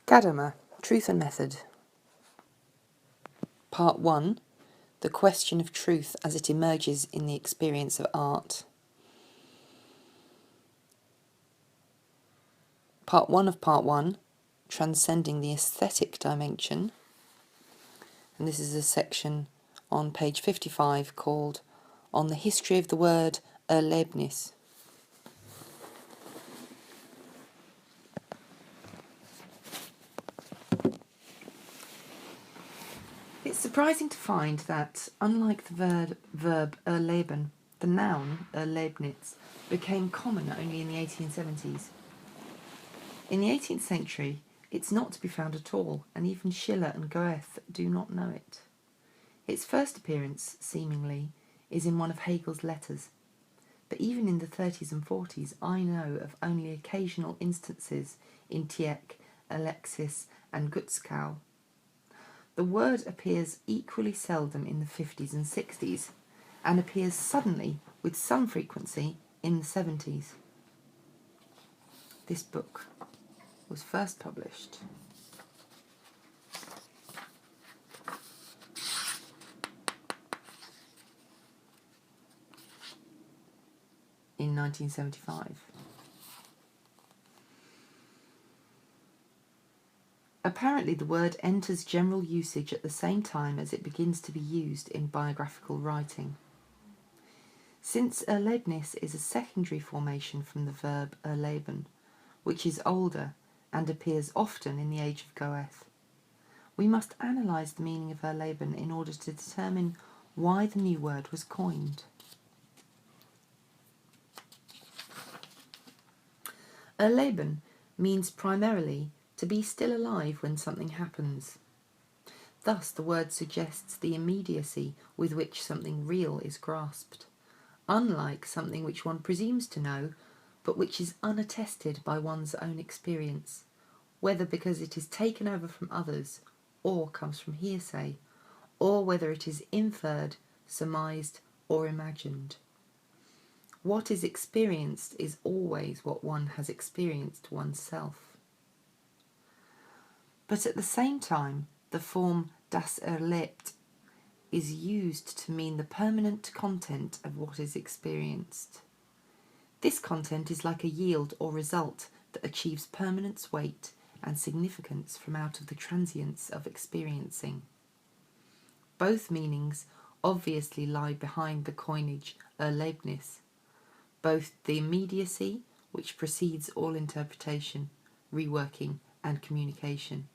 Gadamer, Truth and Method. Part 1. The question of truth as it emerges in the experience of art. Part 1 of Part 1, Transcending the Aesthetic Dimension. And this is a section on page 55 called On the History of the Word Erlebnis. It's surprising to find that, unlike the verb erleben, the noun Erlebnis became common only in the 1870s. In the 18th century, it's not to be found at all, and even Schiller and Goethe do not know it. Its first appearance, seemingly, is in one of Hegel's letters, but even in the 30s and 40s I know of only occasional instances in Tieck, Alexis and Gutzkow. The word appears equally seldom in the 50s and 60s, and appears suddenly, with some frequency, in the 70s. This book was first published in 1975. Apparently the word enters general usage at the same time as it begins to be used in biographical writing. Since Erlebnis is a secondary formation from the verb erleben, which is older and appears often in the age of Goethe, we must analyse the meaning of erleben in order to determine why the new word was coined. Erleben means primarily to be still alive when something happens. Thus the word suggests the immediacy with which something real is grasped, unlike something which one presumes to know, but which is unattested by one's own experience, whether because it is taken over from others, or comes from hearsay, or whether it is inferred, surmised, or imagined. What is experienced is always what one has experienced oneself. But at the same time, the form das Erlebt is used to mean the permanent content of what is experienced. This content is like a yield or result that achieves permanence, weight, and significance from out of the transience of experiencing. Both meanings obviously lie behind the coinage Erlebnis, both the immediacy, which precedes all interpretation, reworking, and communication,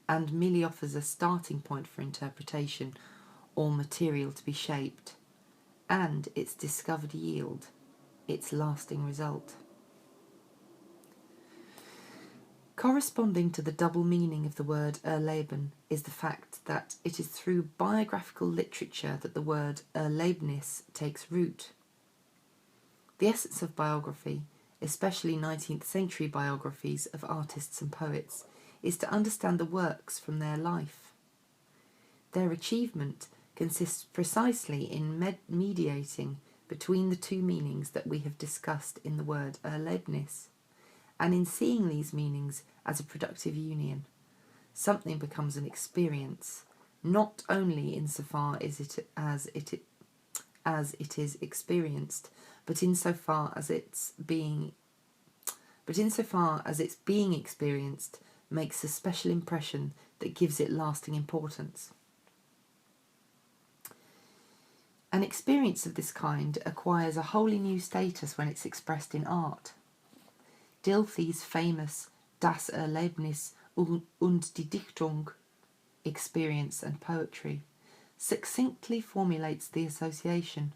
and merely offers a starting point for interpretation or material to be shaped, and its discovered yield, its lasting result. Corresponding to the double meaning of the word erleben is the fact that it is through biographical literature that the word Erlebnis takes root. The essence of biography, especially 19th century biographies of artists and poets, is to understand the works from their life. Their achievement consists precisely in mediating between the two meanings that we have discussed in the word Erlebnis, and in seeing these meanings as a productive union. Something becomes an experience, not only insofar as it is experienced, but insofar as its being experienced makes a special impression that gives it lasting importance. An experience of this kind acquires a wholly new status when it's expressed in art. Dilthey's famous Das Erlebnis und die Dichtung, experience and poetry, succinctly formulates the association.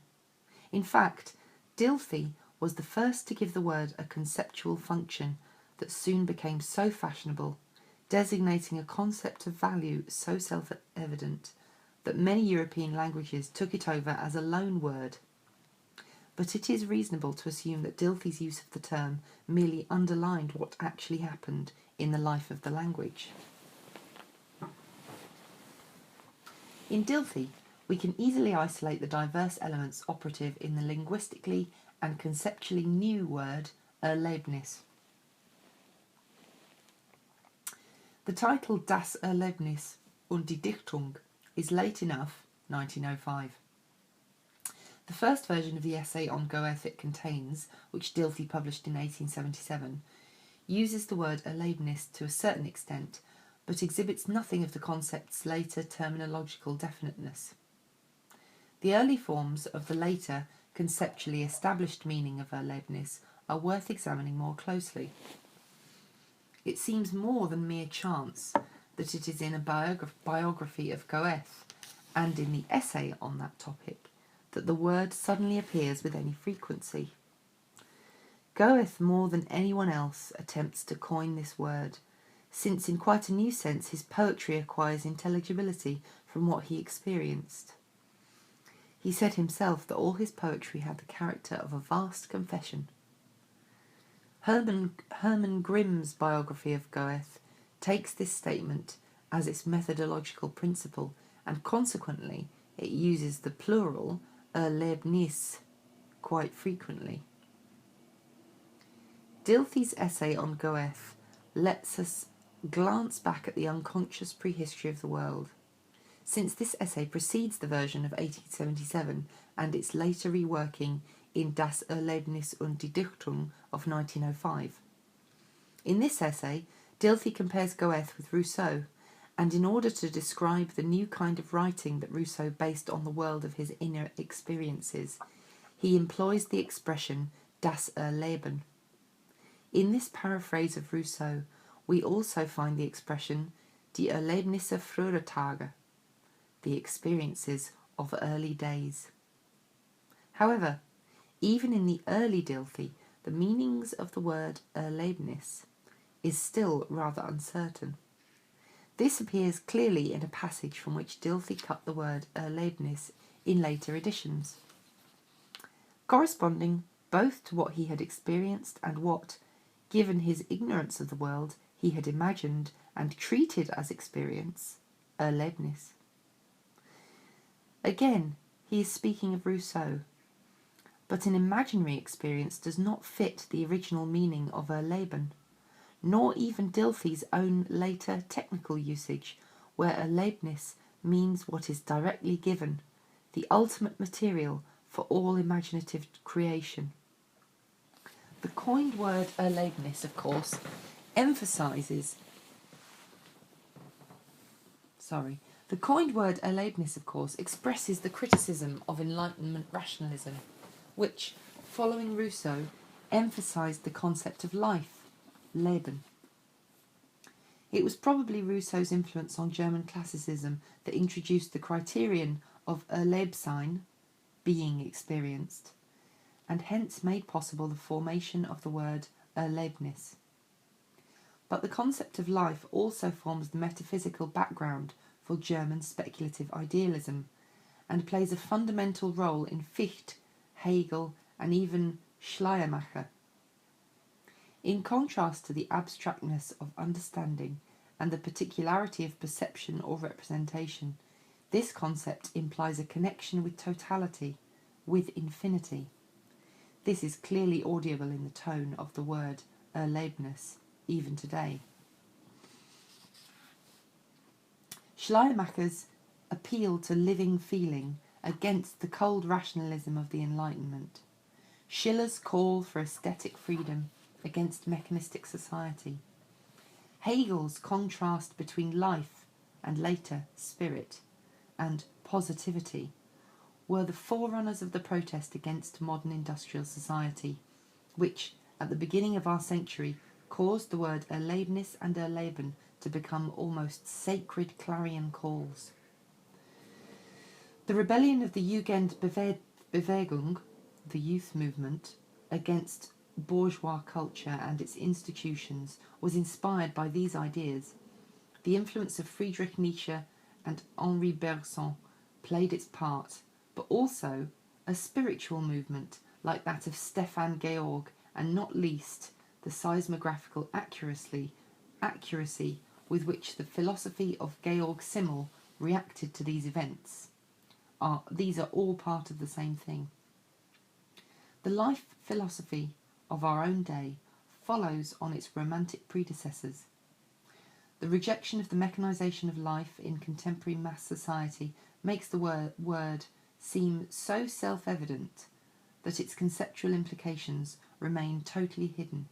In fact, Dilthey was the first to give the word a conceptual function that soon became so fashionable, designating a concept of value so self-evident that many European languages took it over as a loan word. But it is reasonable to assume that Dilthey's use of the term merely underlined what actually happened in the life of the language. In Dilthey, we can easily isolate the diverse elements operative in the linguistically and conceptually new word Erlebnis. The title Das Erlebnis und die Dichtung is late enough, 1905. The first version of the essay on Goethe it contains, which Dilthey published in 1877, uses the word Erlebnis to a certain extent, but exhibits nothing of the concept's later terminological definiteness. The early forms of the later, conceptually established meaning of Erlebnis are worth examining more closely. It seems more than mere chance that it is in a biography of Goethe, and in the essay on that topic, that the word suddenly appears with any frequency. Goethe, more than anyone else, attempts to coin this word, since in quite a new sense his poetry acquires intelligibility from what he experienced. He said himself that all his poetry had the character of a vast confession. Hermann Grimm's biography of Goethe takes this statement as its methodological principle, and consequently it uses the plural Erlebnis quite frequently. Dilthey's essay on Goethe lets us glance back at the unconscious prehistory of the world. Since this essay precedes the version of 1877 and its later reworking in Das Erlebnis und die Dichtung of 1905. In this essay, Dilthey compares Goethe with Rousseau, and in order to describe the new kind of writing that Rousseau based on the world of his inner experiences, he employs the expression das Erleben. In this paraphrase of Rousseau, we also find the expression die Erlebnisse früherer Tage, the experiences of early days. However, even in the early Dilthey, the meanings of the word Erlebnis is still rather uncertain. This appears clearly in a passage from which Dilthey cut the word Erlebnis in later editions. Corresponding both to what he had experienced and what, given his ignorance of the world, he had imagined and treated as experience, Erlebnis. Again, he is speaking of Rousseau, but an imaginary experience does not fit the original meaning of Erleben, nor even Dilthey's own later technical usage, where Erlebnis means what is directly given, the ultimate material for all imaginative creation. The coined word Erlebnis, of course, expresses the criticism of Enlightenment rationalism, which, following Rousseau, emphasised the concept of life, Leben. It was probably Rousseau's influence on German classicism that introduced the criterion of Erlebsein, being experienced, and hence made possible the formation of the word Erlebnis. But the concept of life also forms the metaphysical background for German speculative idealism, and plays a fundamental role in Fichte, Hegel, and even Schleiermacher. In contrast to the abstractness of understanding and the particularity of perception or representation, this concept implies a connection with totality, with infinity. This is clearly audible in the tone of the word Erlebnis, even today. Schleiermacher's appeal to living feeling against the cold rationalism of the Enlightenment. Schiller's call for aesthetic freedom against mechanistic society. Hegel's contrast between life and later spirit and positivity were the forerunners of the protest against modern industrial society, which, at the beginning of our century, caused the word Erlebnis and Erleben to become almost sacred clarion calls. The rebellion of the Jugendbewegung, the youth movement, against bourgeois culture and its institutions was inspired by these ideas. The influence of Friedrich Nietzsche and Henri Bergson played its part, but also a spiritual movement like that of Stefan Georg, and not least the seismographical accuracy with which the philosophy of Georg Simmel reacted to these events. These are all part of the same thing. The life philosophy of our own day follows on its romantic predecessors. The rejection of the mechanisation of life in contemporary mass society makes the word seem so self-evident that its conceptual implications remain totally hidden.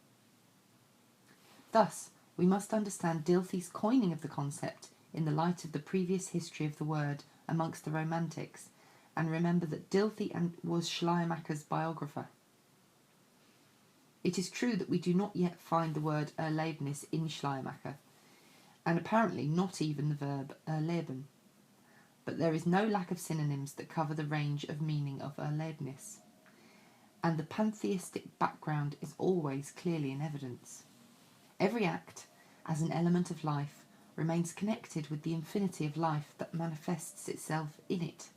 Thus, we must understand Dilthey's coining of the concept in the light of the previous history of the word amongst the Romantics, and remember that Dilthey was Schleiermacher's biographer. It is true that we do not yet find the word Erlebnis in Schleiermacher, and apparently not even the verb erleben, but there is no lack of synonyms that cover the range of meaning of Erlebnis, and the pantheistic background is always clearly in evidence. Every act, as an element of life, remains connected with the infinity of life that manifests itself in it.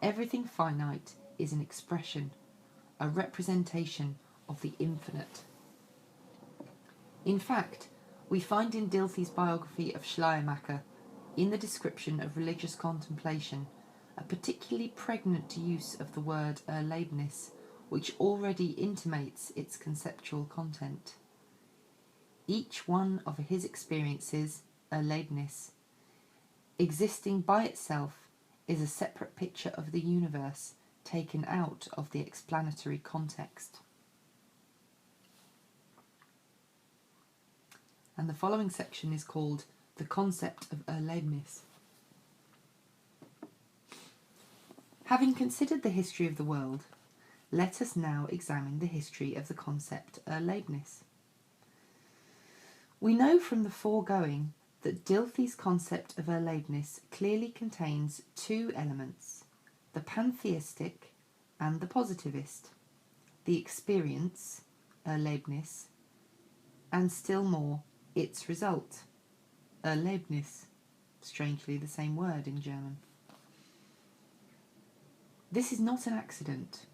Everything finite is an expression, a representation of the infinite. In fact, we find in Dilthey's biography of Schleiermacher, in the description of religious contemplation, a particularly pregnant use of the word Erlebnis, which already intimates its conceptual content. Each one of his experiences, Erlebnis, existing by itself, is a separate picture of the universe taken out of the explanatory context. And the following section is called The Concept of Erlebnis. Having considered the history of the world, let us now examine the history of the concept Erlebnis. We know from the foregoing that Dilthey's concept of Erlebnis clearly contains two elements, the pantheistic and the positivist, the experience, Erlebnis, and still more, its result, Erlebnis, strangely the same word in German. This is not an accident,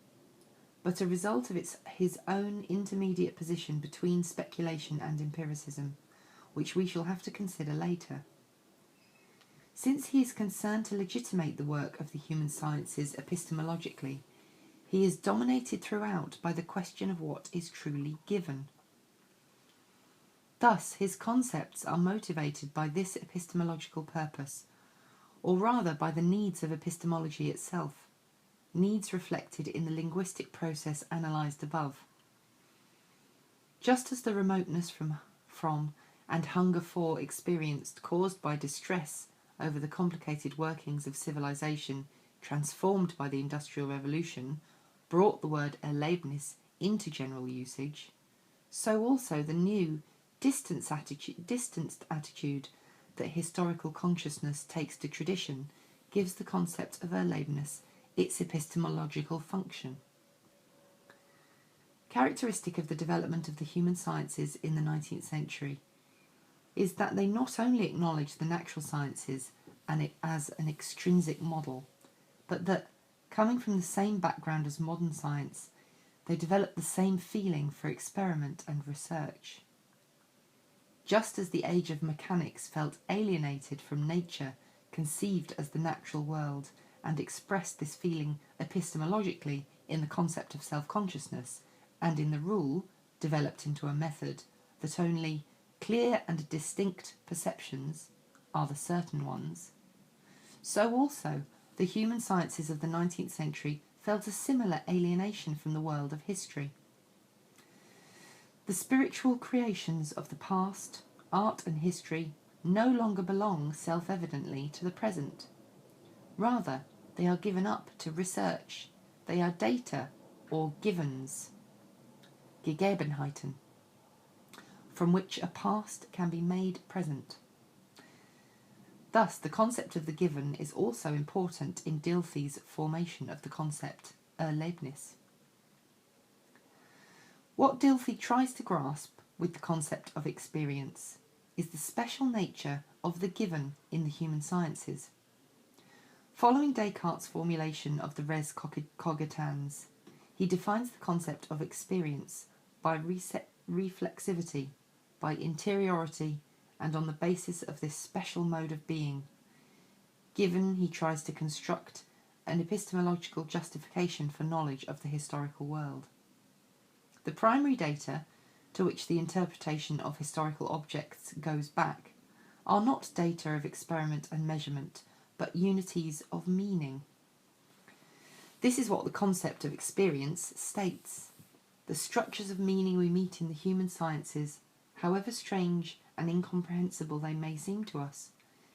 but a result of his own intermediate position between speculation and empiricism, which we shall have to consider later. Since he is concerned to legitimate the work of the human sciences epistemologically, he is dominated throughout by the question of what is truly given. Thus, his concepts are motivated by this epistemological purpose, or rather by the needs of epistemology itself, needs reflected in the linguistic process analysed above. Just as the remoteness from and hunger for experience caused by distress over the complicated workings of civilization transformed by the Industrial Revolution brought the word Erlebnis into general usage, so also the new distanced attitude that historical consciousness takes to tradition gives the concept of Erlebnis its epistemological function. Characteristic of the development of the human sciences in the 19th century is that they not only acknowledge the natural sciences as an extrinsic model, but that, coming from the same background as modern science, they develop the same feeling for experiment and research. Just as the age of mechanics felt alienated from nature, conceived as the natural world, and expressed this feeling epistemologically in the concept of self-consciousness, and in the rule, developed into a method, that only clear and distinct perceptions are the certain ones, so also the human sciences of the 19th century felt a similar alienation from the world of history. The spiritual creations of the past, art and history, no longer belong self-evidently to the present. Rather, they are given up to research. They are data or givens, Gegebenheiten, from which a past can be made present. Thus, the concept of the given is also important in Dilthey's formation of the concept Erlebnis. What Dilthey tries to grasp with the concept of experience is the special nature of the given in the human sciences. Following Descartes' formulation of the res cogitans, he defines the concept of experience by reflexivity, by interiority, and on the basis of this special mode of being. Given, he tries to construct an epistemological justification for knowledge of the historical world. The primary data, to which the interpretation of historical objects goes back, are not data of experiment and measurement, but unities of meaning. This is what the concept of experience states. The structures of meaning we meet in the human sciences, however strange and incomprehensible they may seem to us,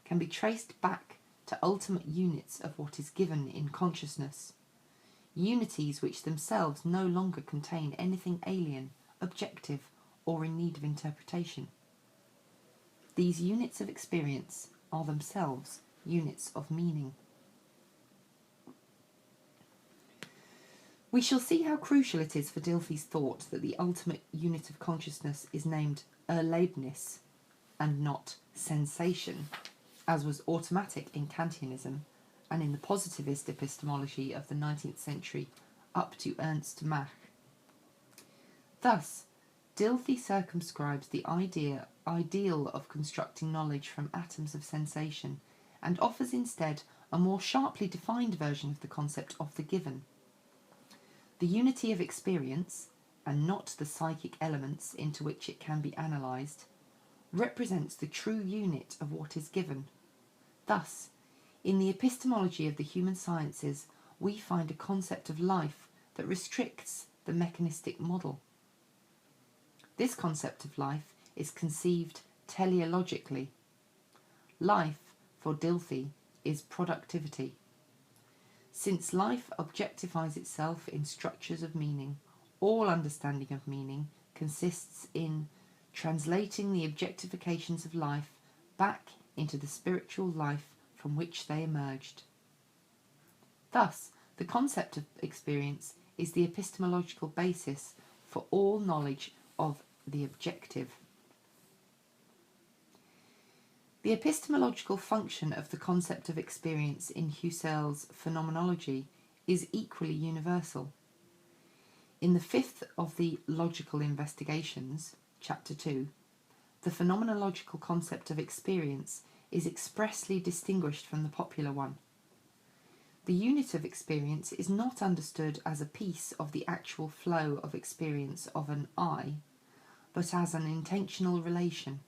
can be traced back to ultimate units of what is given in consciousness, unities which themselves no longer contain anything alien, objective, or in need of interpretation. These units of experience are themselves units of meaning. We shall see how crucial it is for Dilthey's thought that the ultimate unit of consciousness is named Erlebnis and not sensation, as was automatic in Kantianism and in the positivist epistemology of the 19th century up to Ernst Mach. Thus, Dilthey circumscribes the ideal of constructing knowledge from atoms of sensation and offers instead a more sharply defined version of the concept of the given. The unity of experience, and not the psychic elements into which it can be analysed, represents the true unit of what is given. Thus, in the epistemology of the human sciences, we find a concept of life that restricts the mechanistic model. This concept of life is conceived teleologically. Life, for Dilthey, is productivity. Since life objectifies itself in structures of meaning, all understanding of meaning consists in translating the objectifications of life back into the spiritual life from which they emerged. Thus, the concept of experience is the epistemological basis for all knowledge of the objective. The epistemological function of the concept of experience in Husserl's phenomenology is equally universal. In the fifth of the Logical Investigations, Chapter 2, the phenomenological concept of experience is expressly distinguished from the popular one. The unit of experience is not understood as a piece of the actual flow of experience of an I, but as an intentional relation.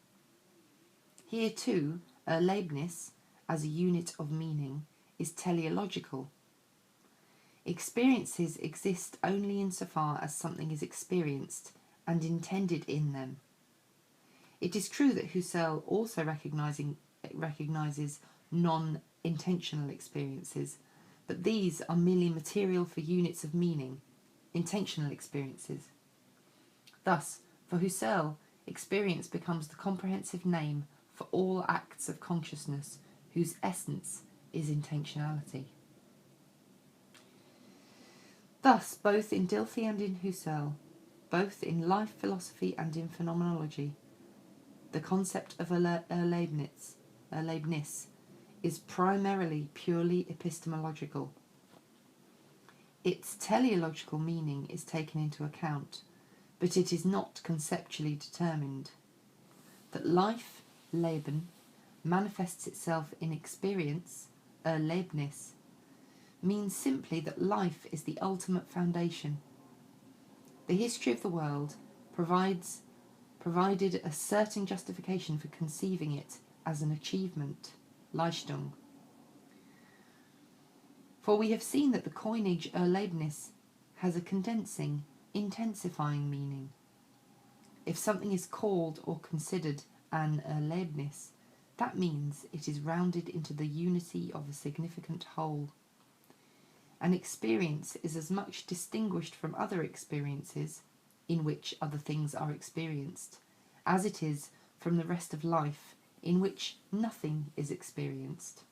Here too, Erlebnis, as a unit of meaning, is teleological. Experiences exist only insofar as something is experienced and intended in them. It is true that Husserl also recognises non-intentional experiences, but these are merely material for units of meaning, intentional experiences. Thus, for Husserl, experience becomes the comprehensive name for all acts of consciousness whose essence is intentionality. Thus, both in Dilthey and in Husserl, both in life philosophy and in phenomenology, the concept of Erlebnis is primarily purely epistemological. Its teleological meaning is taken into account, but it is not conceptually determined. That life, Leben, manifests itself in experience, Erlebnis, means simply that life is the ultimate foundation. The history of the world provided a certain justification for conceiving it as an achievement, Leistung. For we have seen that the coinage Erlebnis has a condensing, intensifying meaning. If something is called or considered an Erlebnis, that means it is rounded into the unity of a significant whole. An experience is as much distinguished from other experiences, in which other things are experienced, as it is from the rest of life, in which nothing is experienced.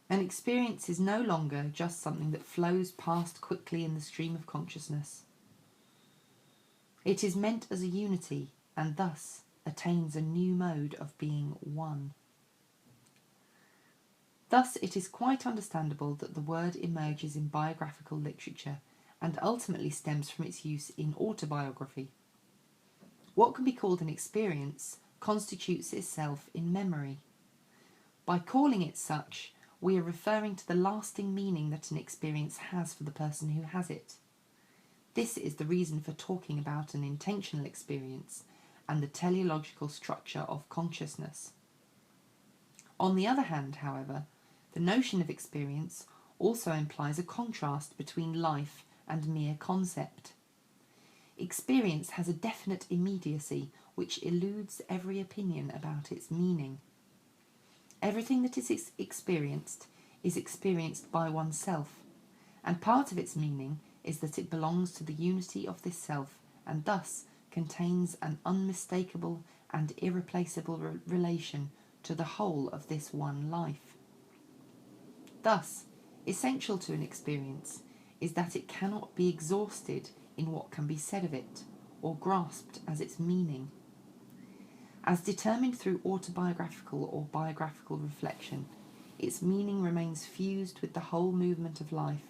An experience is no longer just something that flows past quickly in the stream of consciousness. It is meant as a unity, and thus attains a new mode of being one. Thus it is quite understandable that the word emerges in biographical literature and ultimately stems from its use in autobiography. What can be called an experience constitutes itself in memory. By calling it such, we are referring to the lasting meaning that an experience has for the person who has it. This is the reason for talking about an intentional experience and the teleological structure of consciousness. On the other hand, however, the notion of experience also implies a contrast between life and mere concept. Experience has a definite immediacy which eludes every opinion about its meaning. Everything that is experienced by oneself, and part of its meaning is that it belongs to the unity of this self and thus contains an unmistakable and irreplaceable relation to the whole of this one life. Thus, essential to an experience is that it cannot be exhausted in what can be said of it, or grasped as its meaning. As determined through autobiographical or biographical reflection, its meaning remains fused with the whole movement of life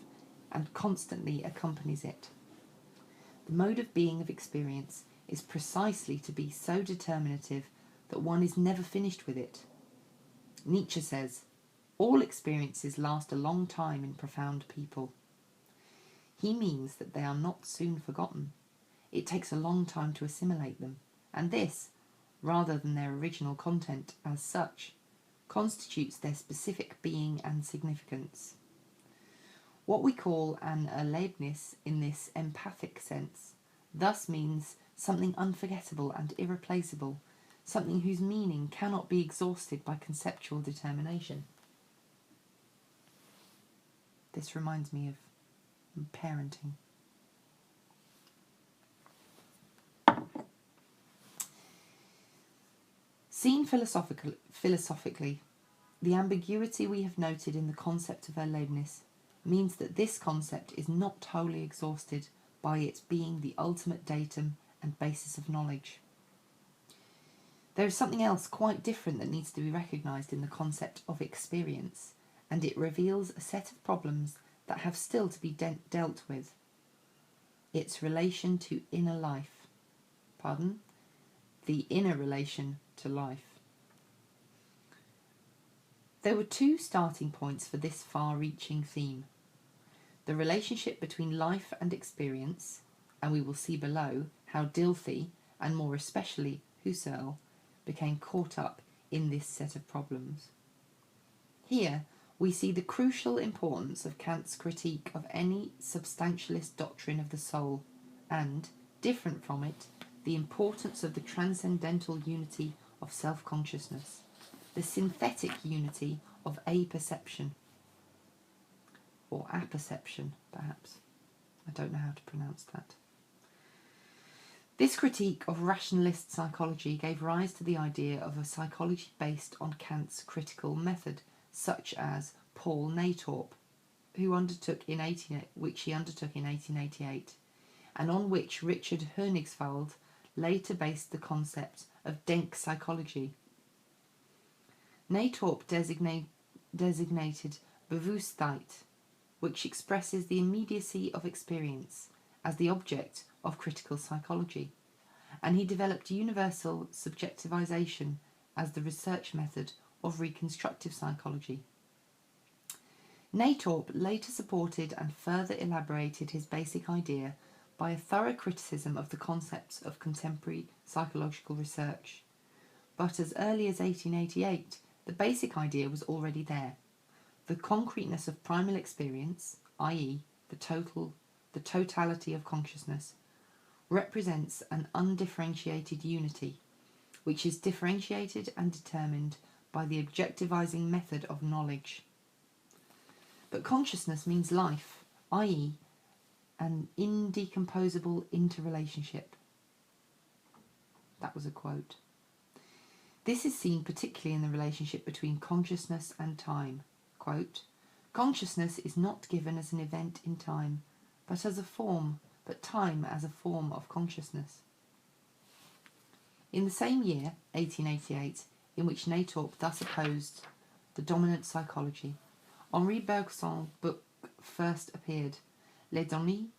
and constantly accompanies it. The mode of being of experience is precisely to be so determinative that one is never finished with it. Nietzsche says, "All experiences last a long time in profound people." He means that they are not soon forgotten. It takes a long time to assimilate them, and this, rather than their original content as such, constitutes their specific being and significance. What we call an Erlebnis in this empathic sense thus means something unforgettable and irreplaceable, something whose meaning cannot be exhausted by conceptual determination. This reminds me of parenting. Seen philosophically, the ambiguity we have noted in the concept of Erlebnis means that this concept is not wholly exhausted by its being the ultimate datum and basis of knowledge. There is something else quite different that needs to be recognised in the concept of experience, and it reveals a set of problems that have still to be dealt with. Its relation to inner life. The inner relation to life. There were two starting points for this far-reaching theme. The relationship between life and experience, and we will see below how Dilthey, and more especially Husserl, became caught up in this set of problems. Here we see the crucial importance of Kant's critique of any substantialist doctrine of the soul, and, different from it, the importance of the transcendental unity of self-consciousness, the synthetic unity of a-perception, or apperception, perhaps. I don't know how to pronounce that. This critique of rationalist psychology gave rise to the idea of a psychology based on Kant's critical method, such as Paul Natorp, which he undertook in 1888, and on which Richard Hoenigsveld later based the concept of Denkpsychology. Natorp designated Bewusstheit, which expresses the immediacy of experience, as the object of critical psychology, and he developed universal subjectivization as the research method of reconstructive psychology. Natorp later supported and further elaborated his basic idea by a thorough criticism of the concepts of contemporary psychological research. But as early as 1888, the basic idea was already there. The concreteness of primal experience, i.e., the totality of consciousness, represents an undifferentiated unity, which is differentiated and determined by the objectivizing method of knowledge. But consciousness means life, i.e., an indecomposable interrelationship. That was a quote. This is seen particularly in the relationship between consciousness and time. Quote, "Consciousness is not given as an event in time, but as a form, but time as a form of consciousness." In the same year, 1888, in which Natorp thus opposed the dominant psychology, Henri Bergson's book first appeared, Les données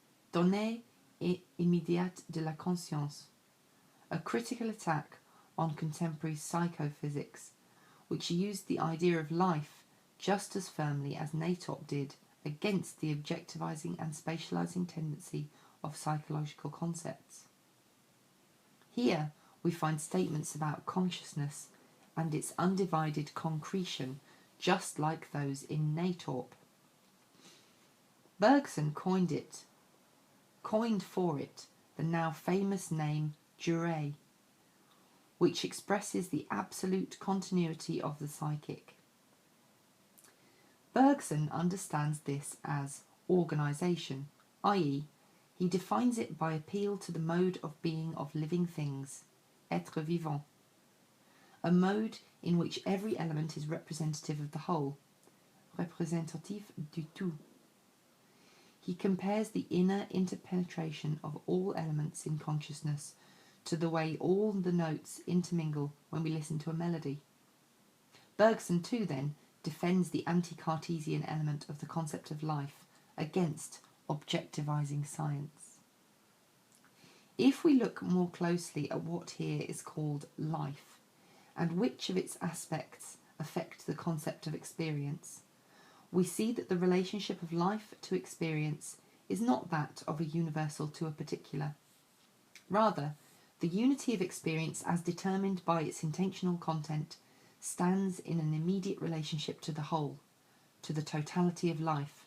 immédiates de la conscience, a critical attack on contemporary psychophysics, which used the idea of life just as firmly as Natorp did against the objectivizing and spatializing tendency of psychological concepts. Here, we find statements about consciousness and its undivided concretion, just like those in Natorp. Bergson coined for it the now famous name Durée, which expresses the absolute continuity of the psychic. Bergson understands this as organisation, i.e., he defines it by appeal to the mode of being of living things, être vivant, a mode in which every element is representative of the whole, représentatif du tout. He compares the inner interpenetration of all elements in consciousness to the way all the notes intermingle when we listen to a melody. Bergson too, then, defends the anti-Cartesian element of the concept of life against objectivizing science. If we look more closely at what here is called life, and which of its aspects affect the concept of experience, we see that the relationship of life to experience is not that of a universal to a particular. Rather, the unity of experience as determined by its intentional content stands in an immediate relationship to the whole, to the totality of life.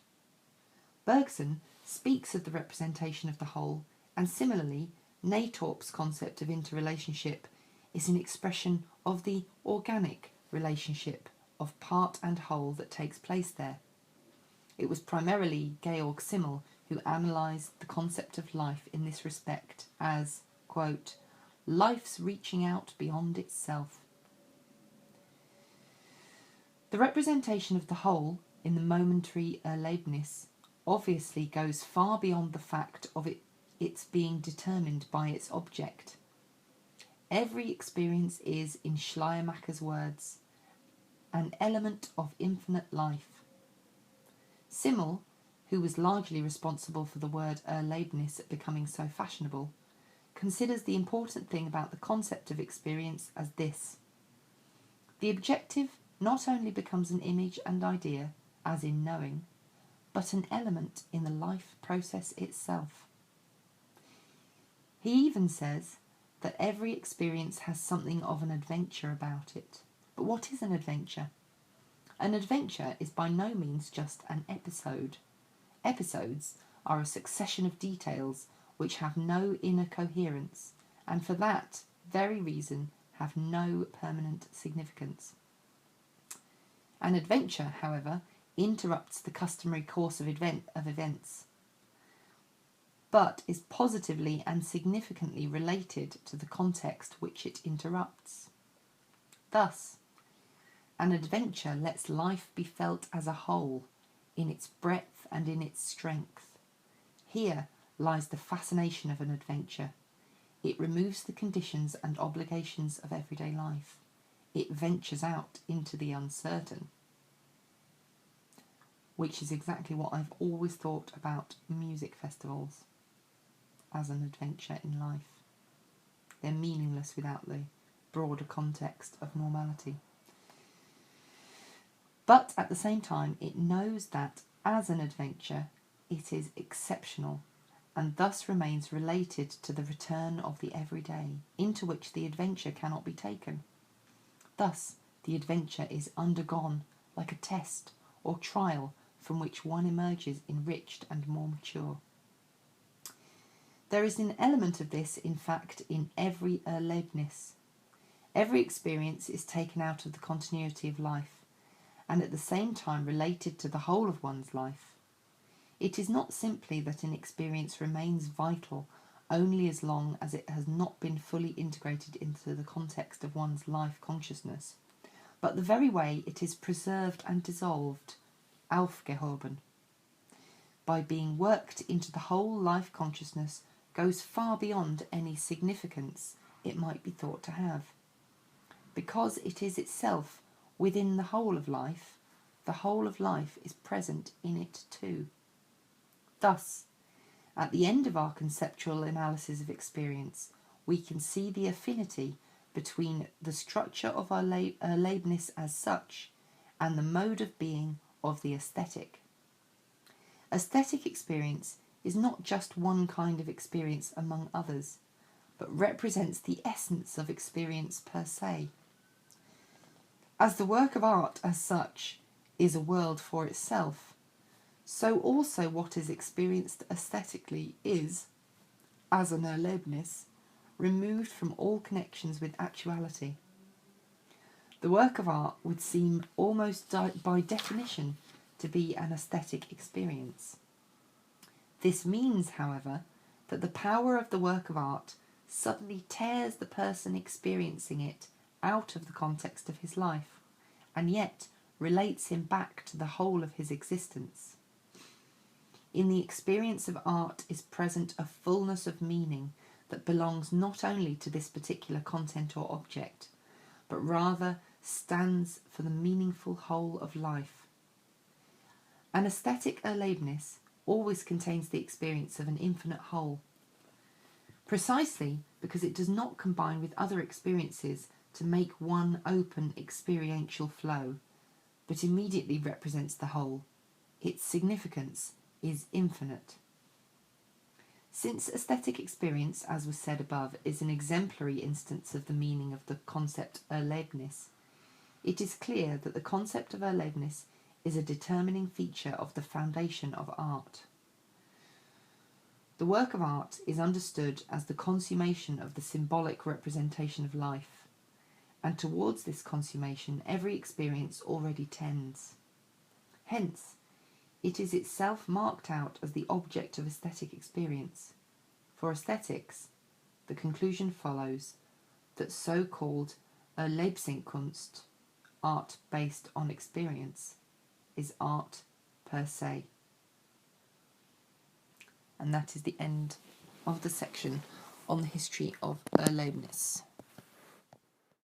Bergson speaks of the representation of the whole, and similarly, Natorp's concept of interrelationship is an expression of the organic relationship of part and whole that takes place there. It was primarily Georg Simmel who analysed the concept of life in this respect as, quote, life's reaching out beyond itself. The representation of the whole in the momentary Erlebnis obviously goes far beyond the fact of its being determined by its object. Every experience is, in Schleiermacher's words, an element of infinite life. Simmel, who was largely responsible for the word Erlebnis becoming so fashionable, considers the important thing about the concept of experience as this. The objective not only becomes an image and idea, as in knowing, but an element in the life process itself. He even says that every experience has something of an adventure about it. But what is an adventure? An adventure is by no means just an episode. Episodes are a succession of details which have no inner coherence, and for that very reason have no permanent significance. An adventure, however, interrupts the customary course of events, but is positively and significantly related to the context which it interrupts. Thus, an adventure lets life be felt as a whole, in its breadth and in its strength. Here lies the fascination of an adventure. It removes the conditions and obligations of everyday life. It ventures out into the uncertain, which is exactly what I've always thought about music festivals as an adventure in life. They're meaningless without the broader context of normality. But at the same time, it knows that as an adventure, it is exceptional and thus remains related to the return of the everyday, into which the adventure cannot be taken. Thus, the adventure is undergone like a test or trial from which one emerges enriched and more mature. There is an element of this, in fact, in every Erlebnis. Every experience is taken out of the continuity of life, and at the same time related to the whole of one's life. It is not simply that an experience remains vital only as long as it has not been fully integrated into the context of one's life consciousness, but the very way it is preserved and dissolved, aufgehoben, by being worked into the whole life consciousness, goes far beyond any significance it might be thought to have. Because it is itself within the whole of life, the whole of life is present in it too. Thus, at the end of our conceptual analysis of experience, we can see the affinity between the structure of our Erlebnis as such and the mode of being of the aesthetic. Aesthetic experience is not just one kind of experience among others, but represents the essence of experience per se. As the work of art as such is a world for itself, so also what is experienced aesthetically is, as an Erlebnis, removed from all connections with actuality. The work of art would seem almost by definition to be an aesthetic experience. This means, however, that the power of the work of art suddenly tears the person experiencing it out of the context of his life, and yet relates him back to the whole of his existence. In the experience of art is present a fullness of meaning that belongs not only to this particular content or object, but rather stands for the meaningful whole of life. An aesthetic Erlebnis always contains the experience of an infinite whole, precisely because it does not combine with other experiences to make one open experiential flow, but immediately represents the whole. Its significance is infinite. Since aesthetic experience, as was said above, is an exemplary instance of the meaning of the concept Erlebnis, it is clear that the concept of Erlebnis is a determining feature of the foundation of art. The work of art is understood as the consummation of the symbolic representation of life, and towards this consummation every experience already tends. Hence, it is itself marked out as the object of aesthetic experience. For aesthetics, the conclusion follows that so-called Erlebniskunst, art based on experience, is art per se. And that is the end of the section on the history of Erlebnis.